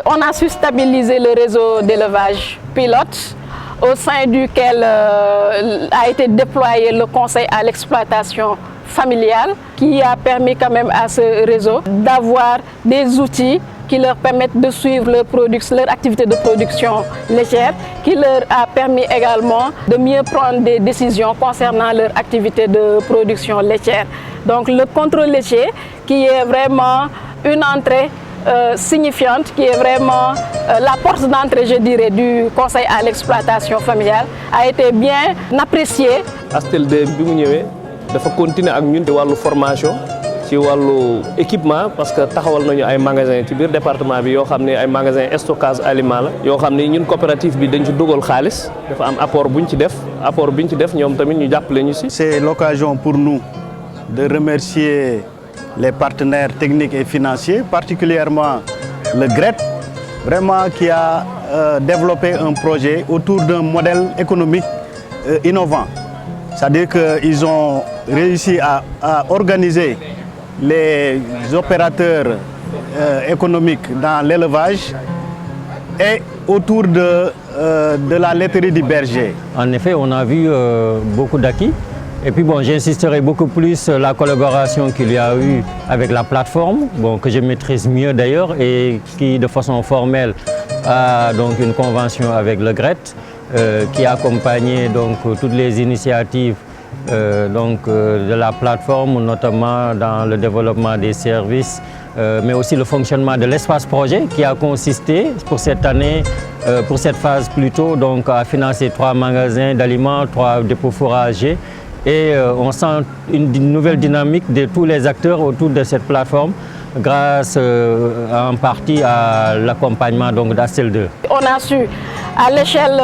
On a su stabiliser le réseau d'élevage pilote au sein duquel a été déployé le conseil à l'exploitation familiale qui a permis quand même à ce réseau d'avoir des outils qui leur permettent de suivre leur activité de production laitière, qui leur a permis également de mieux prendre des décisions concernant leur activité de production laitière. Donc le contrôle laitier qui est vraiment une entrée signifiante, qui est vraiment la porte d'entrée, je dirais, du conseil à l'exploitation familiale, a été bien appréciée. Astel 2 bi mu ñëwee dafa continuer ak ñun ci wàllu formation ci wàllu équipement parce que taxawal nañu ay magasins ci biir département bi yoo xam ne ay magasins stockage aliment la yoo xam ne ñun coopérative bi dañ ci dugal xaalis dafa am apport bu ñu ci def ñoom tamit ñu jàppale ñu si. C'est l'occasion pour nous de remercier les partenaires techniques et financiers, particulièrement le GRET, vraiment qui a développé un projet autour d'un modèle économique innovant. C'est-à-dire qu'ils ont réussi à organiser les opérateurs économiques dans l'élevage et autour de la laiterie du berger. En effet, on a vu beaucoup d'acquis. Et puis bon, j'insisterai beaucoup plus sur la collaboration qu'il y a eu avec la plateforme, bon, que je maîtrise mieux d'ailleurs et qui de façon formelle a donc une convention avec le GRET qui accompagnait donc toutes les initiatives de la plateforme, notamment dans le développement des services, mais aussi le fonctionnement de l'espace projet qui a consisté pour cette année, pour cette phase plutôt, donc à financer 3 magasins d'aliments, 3 dépôts fourragers. Et on sent une nouvelle dynamique de tous les acteurs autour de cette plateforme grâce en partie à l'accompagnement d'Astel 2. On a su, à l'échelle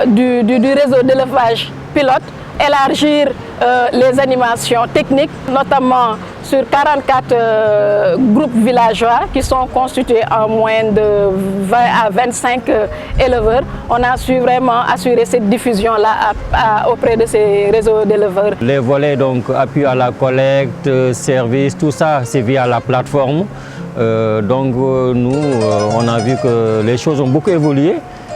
du réseau d'élevage pilote, élargir les animations techniques, notamment sur 44 groupes villageois qui sont constitués en moins de 20 à 25 éleveurs. On a su vraiment assurer cette diffusion-là auprès de ces réseaux d'éleveurs. Les volets, donc appui à la collecte, service, tout ça, c'est via la plateforme. Nous, on a vu que les choses ont beaucoup évolué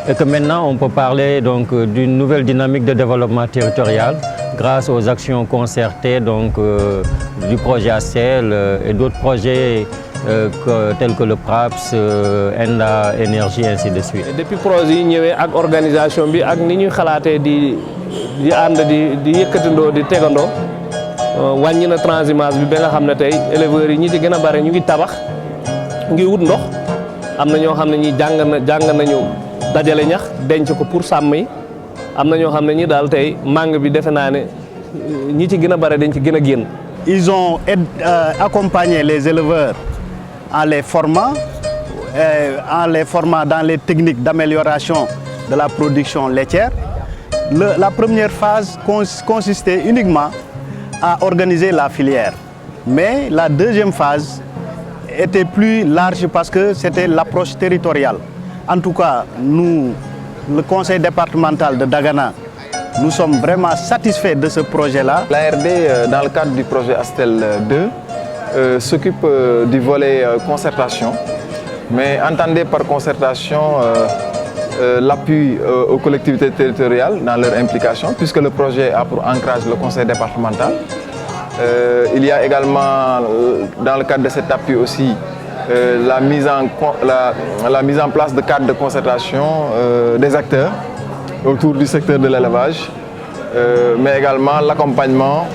et que maintenant on peut parler d'une nouvelle dynamique de développement territorial grâce aux actions concertées du projet Astel et d'autres projets tels que le PRAPS, ENDA, Énergie, ainsi de suite. Depuis le projet ñëwee ak organisation bi ak ni ñuy xalaatee di ànd di yëkkatandoo di tegandoo wàññi na transhumance bi ba nga xam ne tey éleveurs yi ñi ci gën a bare ñu ngi tabax ngi wut ndox am na ñoo xam ne ñi jàng nañu dajale ñax denc ko pour sàmm yi am na ñoo xam ne ñi daal tey màng bi defe naa ne ñi ci gën a bare dañ ci gën a génn. Ils ont accompagné les éleveurs en les formant dans les techniques d'amélioration de la production laitière. La première phase consistait uniquement à organiser la filière. Mais la deuxième phase était plus large parce que c'était l'approche territoriale. En tout cas, nous, le conseil départemental de Dagana, nous sommes vraiment satisfaits de ce projet-là. L'ARD, dans le cadre du projet Astel 2, s'occupe du volet concertation. Mais entendez par concertation l'appui aux collectivités territoriales dans leur implication, puisque le projet a pour ancrage le conseil départemental. Il y a également, dans le cadre de cet appui aussi, la mise en place de cadres de concertation des acteurs autour du secteur de l'élevage, mais également l'accompagnement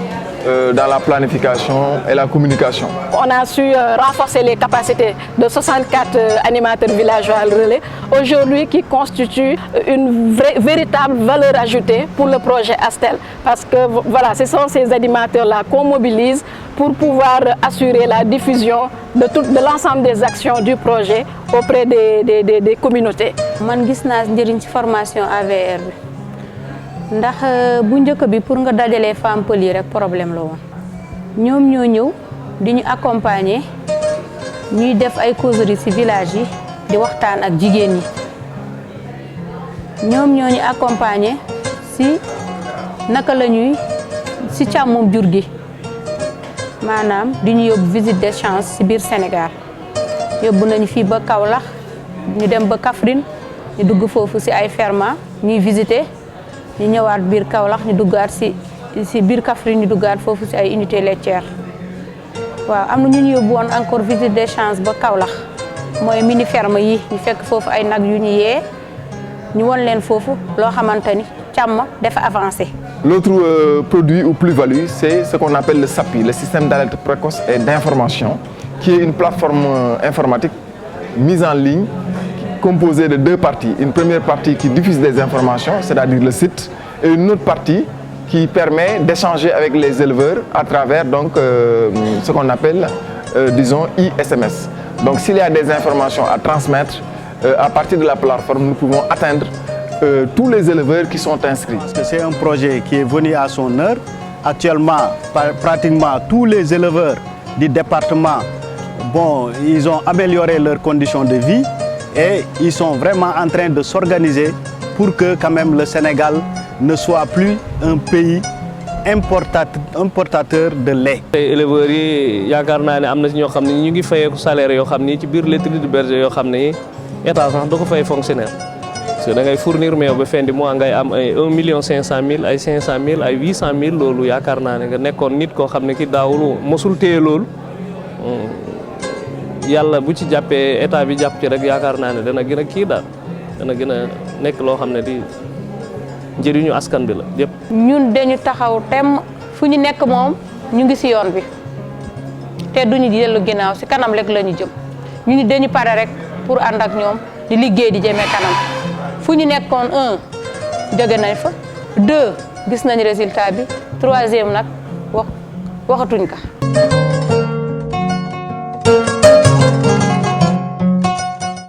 dans la planification et la communication. On a su renforcer les capacités de 64 animateurs villageois relais, aujourd'hui qui constituent une véritable valeur ajoutée pour le projet Astel. Parce que voilà, ce sont ces animateurs-là qu'on mobilise pour pouvoir assurer la diffusion de l'ensemble des actions du projet auprès des communautés. Man gis naa njëriñ ci formation AVR bi ndax bu njëkk bi pour nga dajalee femmes pël yi rek problème la woon ñoom ñoo ñëw di ñu accompagner ñuy def ay causeries ci village yi di waxtaan ak jigéen ñi ñoom ñoo ñu accompagner ci naka la ñuy ci càmmum jur gi maanaam di ñu yóbbu visite d'échange ci biir Sénégal yóbbu nañu fii ba Kaolack ñu dem ba Kaffrine ñu dugg foofu ci ay ferma ñuy visiter ñu ñëwaat biir Kaolack ñu duggaat ci biir Kaffrine ñu duggaat foofu ci ay unité laitière waaw am na ñu yóbbu woon encore visite des champs ba Kaolack mooy mini ferme yi ñu fekk foofu ay nag yu ñu yee ñu won leen foofu loo xamante ni càmm dafa avancé. L'autre produit ou plus-value, c'est ce qu'on appelle le SAPI, le système d'alerte précoce et d'information, qui est une plateforme informatique mise en ligne composée de deux parties. Une première partie qui diffuse des informations, c'est-à-dire le site, et une autre partie qui permet d'échanger avec les éleveurs à travers donc, ce qu'on appelle, disons, e-SMS. Donc s'il y a des informations à transmettre, à partir de la plateforme, nous pouvons atteindre tous les éleveurs qui sont inscrits. C'est un projet qui est venu à son heure. Actuellement, pratiquement tous les éleveurs du département, bon, ils ont amélioré leurs conditions de vie et ils sont vraiment en train de s'organiser pour que quand même le Sénégal ne soit plus un pays importateur de lait. Les éleveurs yi yaakaar naa ne am na ci ñoo xam ne ñu ngi fayeeku salaire yoo xam ni ci biir laiterie du berger yoo xam ne état sax da ko fay fonctionnaire. Parce que da ngay fournir meew ba fin du mois ngay am ay 1,5 million, ay 500 000, ay 800 000 loolu yaakaar naa ne nga nekkoon nit koo xam ne ki daawul mosul téye loolu yàlla bu ci jàppee état bi jàpp ci rek yaakaar naa ne dana gën a kii daal dana gën a nekk loo xam ne di njëriñu askan bi la yëpp. ñun dañu taxaw tem fu ñu nekk moom ñu ngi ci yoon bi te duñu dellu ginnaaw ci kanam rek la ñu jëm ñu ni dañu pare rek pour ànd ak ñoom di liggéey di jëmee kanam. fu ñu nekkoon 1 jóge nañ fa 2 gis nañ résultat bi 3e nag waxatuñ ka